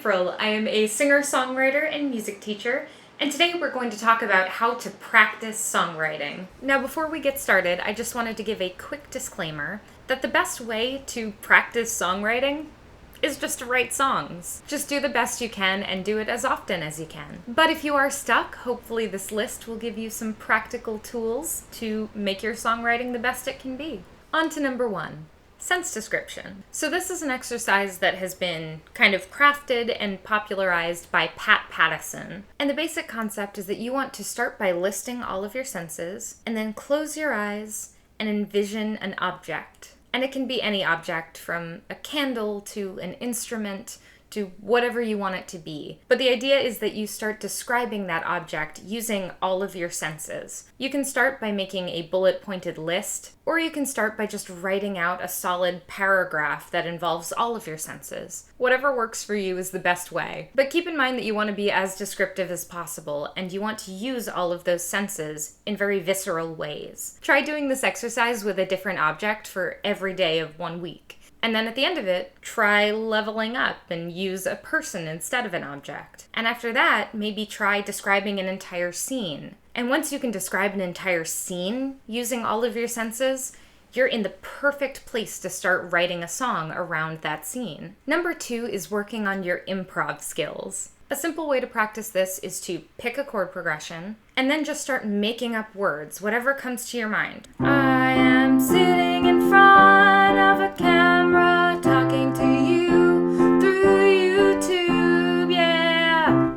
April. I am a singer-songwriter and music teacher, and today we're going to talk about how to practice songwriting. Now, before we get started, I just wanted to give a quick disclaimer that the best way to practice songwriting is just to write songs. Just do the best you can and do it as often as you can. But if you are stuck, hopefully this list will give you some practical tools to make your songwriting the best it can be. On to number 1. Sense description. So this is an exercise that has been kind of crafted and popularized by Pat Pattison. And the basic concept is that you want to start by listing all of your senses and then close your eyes and envision an object. And it can be any object from a candle to an instrument to whatever you want it to be. But the idea is that you start describing that object using all of your senses. You can start by making a bullet-pointed list, or you can start by just writing out a solid paragraph that involves all of your senses. Whatever works for you is the best way. But keep in mind that you want to be as descriptive as possible, and you want to use all of those senses in very visceral ways. Try doing this exercise with a different object for every day of 1 week. And then at the end of it, try leveling up and use a person instead of an object. And after that, maybe try describing an entire scene. And once you can describe an entire scene using all of your senses, you're in the perfect place to start writing a song around that scene. Number 2 is working on your improv skills. A simple way to practice this is to pick a chord progression and then just start making up words, whatever comes to your mind. I am sitting in front of a camera talking to you through YouTube, yeah.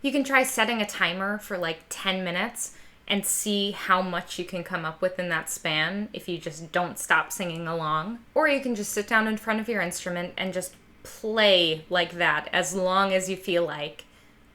You can try setting a timer for like 10 minutes and see how much you can come up with in that span if you just don't stop singing along. Or you can just sit down in front of your instrument and just play like that as long as you feel like,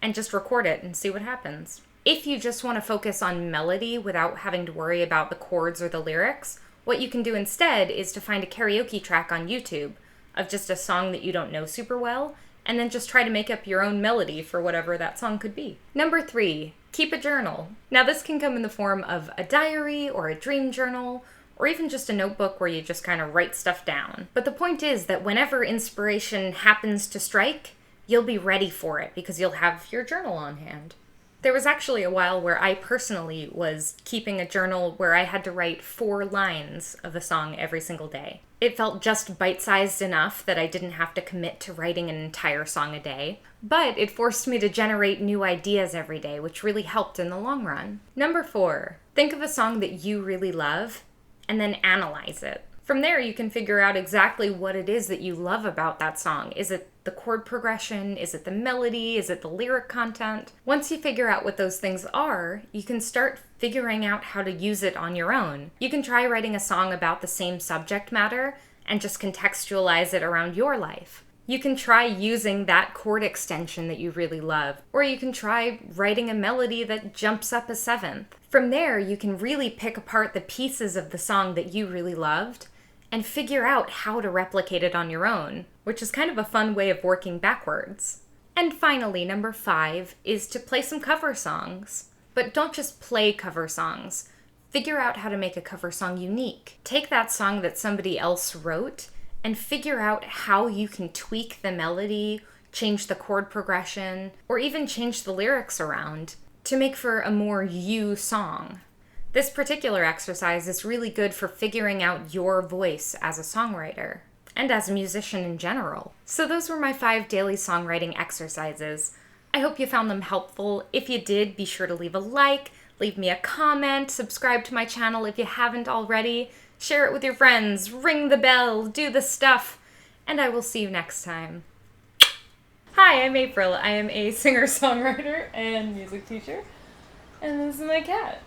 and just record it and see what happens. If you just want to focus on melody without having to worry about the chords or the lyrics, what you can do instead is to find a karaoke track on YouTube of just a song that you don't know super well, and then just try to make up your own melody for whatever that song could be. Number 3, keep a journal. Now this can come in the form of a diary or a dream journal, or even just a notebook where you just kind of write stuff down. But the point is that whenever inspiration happens to strike, you'll be ready for it because you'll have your journal on hand. There was actually a while where I personally was keeping a journal where I had to write 4 lines of a song every single day. It felt just bite-sized enough that I didn't have to commit to writing an entire song a day, but it forced me to generate new ideas every day, which really helped in the long run. Number 4, think of a song that you really love and then analyze it. From there, you can figure out exactly what it is that you love about that song. Is it the chord progression? Is it the melody? Is it the lyric content? Once you figure out what those things are, you can start figuring out how to use it on your own. You can try writing a song about the same subject matter and just contextualize it around your life. You can try using that chord extension that you really love, or you can try writing a melody that jumps up a 7th. From there, you can really pick apart the pieces of the song that you really loved and figure out how to replicate it on your own, which is kind of a fun way of working backwards. And finally, number 5 is to play some cover songs. But don't just play cover songs. Figure out how to make a cover song unique. Take that song that somebody else wrote and figure out how you can tweak the melody, change the chord progression, or even change the lyrics around to make for a more you song. This particular exercise is really good for figuring out your voice as a songwriter, and as a musician in general. So those were my 5 daily songwriting exercises. I hope you found them helpful. If you did, be sure to leave a like, leave me a comment, subscribe to my channel if you haven't already, share it with your friends, ring the bell, do the stuff, and I will see you next time. Hi, I'm April. I am a singer-songwriter and music teacher, and this is my cat.